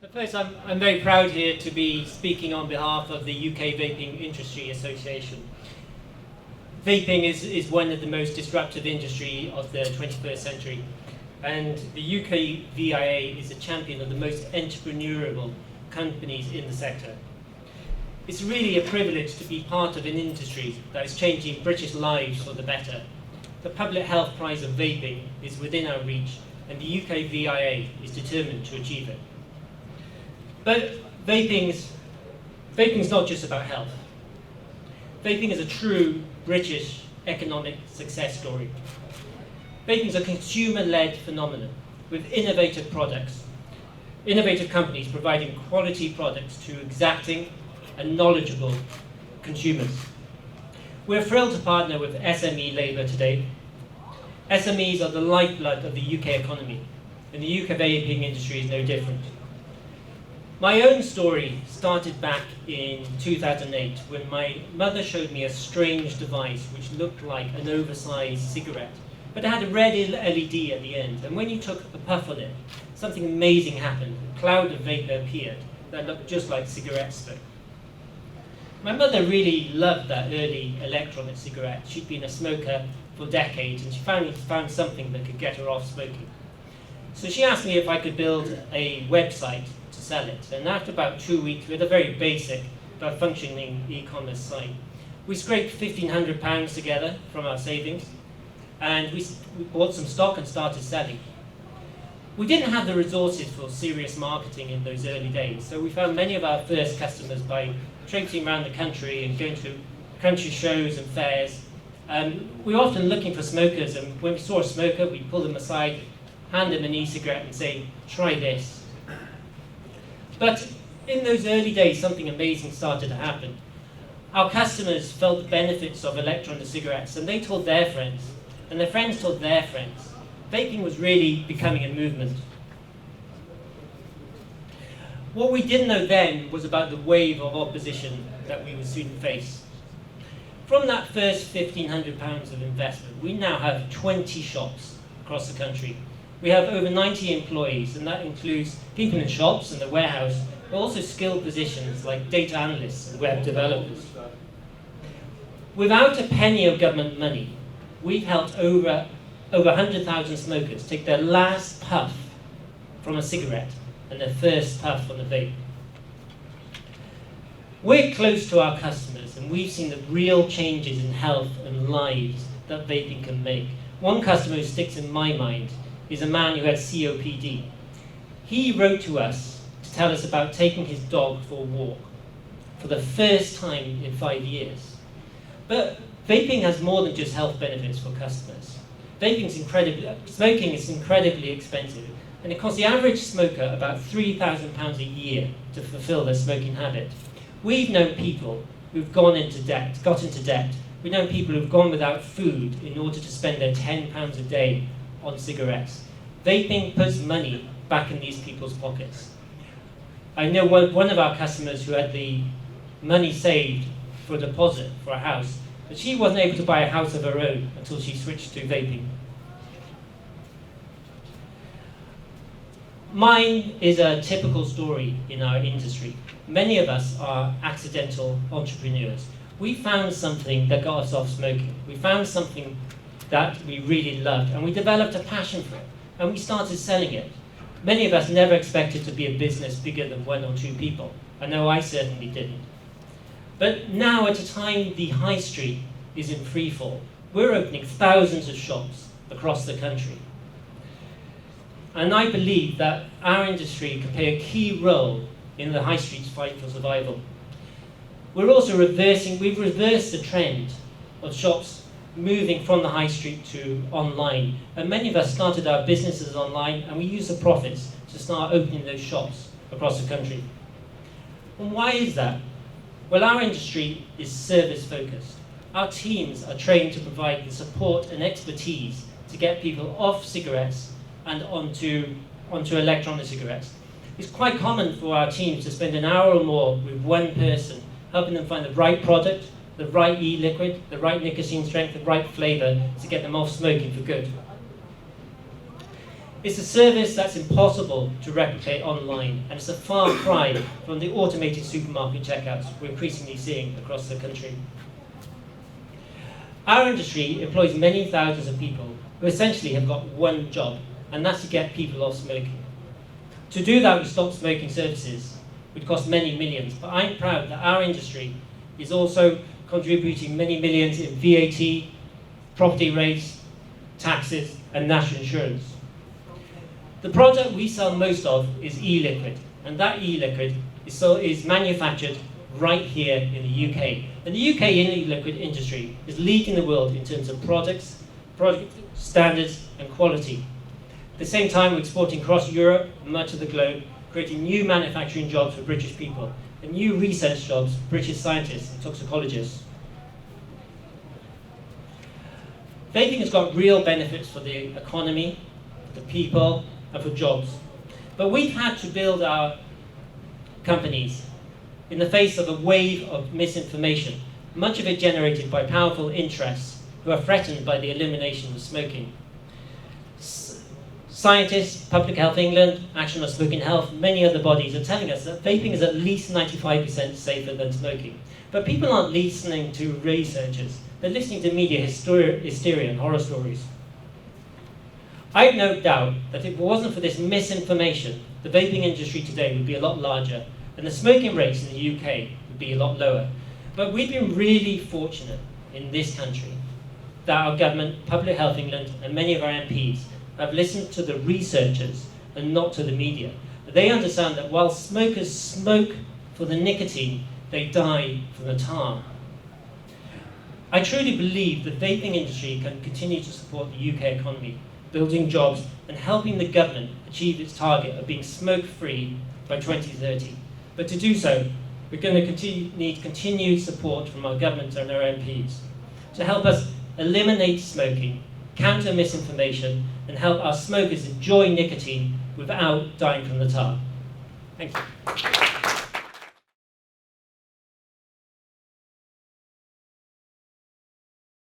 First, I'm very proud here to be speaking on behalf of the UK Vaping Industry Association. Vaping is one of the most disruptive industry of the 21st century, and the UKVIA is a champion of the most entrepreneurial companies in the sector. It's really a privilege to be part of an industry that is changing British lives for the better. The Public Health Prize of Vaping is within our reach, and the UKVIA is determined to achieve it. But vaping's not just about health. Vaping is a true British economic success story. Vaping is a consumer-led phenomenon with innovative companies providing quality products to exacting and knowledgeable consumers. We're thrilled to partner with SME4Labour today. SMEs are the lifeblood of the UK economy, and the UK vaping industry is no different. My own story started back in 2008 when my mother showed me a strange device which looked like an oversized cigarette, but it had a red LED at the end, and when you took a puff on it, something amazing happened. A cloud of vapor appeared that looked just like cigarette smoke. My mother really loved that early electronic cigarette. She'd been a smoker for decades, and she finally found something that could get her off smoking. So she asked me if I could build a website to sell it, and after about 2 weeks, with a very basic but functioning e-commerce site, we scraped £1,500 together from our savings, and we bought some stock and started selling. We didn't have the resources for serious marketing in those early days, so we found many of our first customers by traipsing around the country and going to country shows and fairs. We were often looking for smokers, and when we saw a smoker, we'd pull them aside, hand them an e-cigarette and say, "Try this." But in those early days, something amazing started to happen. Our customers felt the benefits of electronic cigarettes, and they told their friends, and their friends told their friends. Vaping was really becoming a movement. What we didn't know then was about the wave of opposition that we would soon face. From that first £1,500 of investment, we now have 20 shops across the country. We have over 90 employees, and that includes people in shops and the warehouse, but also skilled positions like data analysts and web developers. Without a penny of government money, we've helped over 100,000 smokers take their last puff from a cigarette and their first puff on a vape. We're close to our customers, and we've seen the real changes in health and lives that vaping can make. One customer who sticks in my mind is a man who had COPD. He wrote to us to tell us about taking his dog for a walk for the first time in 5 years. But vaping has more than just health benefits for customers. Smoking is incredibly expensive, and it costs the average smoker about £3,000 a year to fulfill their smoking habit. We've known people who've got into debt. We've known people who've gone without food in order to spend their £10 a day on cigarettes. Vaping puts money back in these people's pockets. I know one of our customers who had the money saved for a deposit for a house, but she wasn't able to buy a house of her own until she switched to vaping. Mine is a typical story in our industry. Many of us are accidental entrepreneurs. We found something that got us off smoking. We found something that we really loved, and we developed a passion for it, and we started selling it. Many of us never expected to be a business bigger than 1 or 2 people. I know I certainly didn't. But now, at a time the high street is in free fall, we're opening thousands of shops across the country. And I believe that our industry can play a key role in the high street's fight for survival. We've reversed the trend of shops moving from the high street to online. And many of us started our businesses online, and we used the profits to start opening those shops across the country. And why is that? Well, our industry is service focused. Our teams are trained to provide the support and expertise to get people off cigarettes and onto electronic cigarettes. It's quite common for our teams to spend an hour or more with one person, helping them find the right product, the right e-liquid, the right nicotine strength, the right flavour to get them off smoking for good. It's a service that's impossible to replicate online, and it's a far cry from the automated supermarket checkouts we're increasingly seeing across the country. Our industry employs many thousands of people who essentially have got one job, and that's to get people off smoking. To do that with stop smoking services would cost many millions, but I'm proud that our industry is also contributing many millions in VAT, property rates, taxes, and national insurance. The product we sell most of is e-liquid, and that e-liquid is manufactured right here in the UK. And the UK e-liquid industry is leading the world in terms of products, product standards, and quality. At the same time, we're exporting across Europe and much of the globe, creating new manufacturing jobs for British people, and new research jobs for British scientists and toxicologists. Vaping has got real benefits for the economy, for the people, and for jobs. But we've had to build our companies in the face of a wave of misinformation, much of it generated by powerful interests who are threatened by the elimination of smoking. Scientists, Public Health England, Action on Smoking Health, many other bodies are telling us that vaping is at least 95% safer than smoking. But people aren't listening to researchers, they're listening to media hysteria and horror stories. I have no doubt that if it wasn't for this misinformation, the vaping industry today would be a lot larger, and the smoking rates in the UK would be a lot lower. But we've been really fortunate in this country that our government, Public Health England, and many of our MPs have listened to the researchers and not to the media. They understand that while smokers smoke for the nicotine, they die from the tar. I truly believe the vaping industry can continue to support the UK economy, building jobs and helping the government achieve its target of being smoke-free by 2030. But to do so, we're going to need continued support from our government and our MPs to help us eliminate smoking, counter misinformation, and help our smokers enjoy nicotine without dying from the tar. Thank you.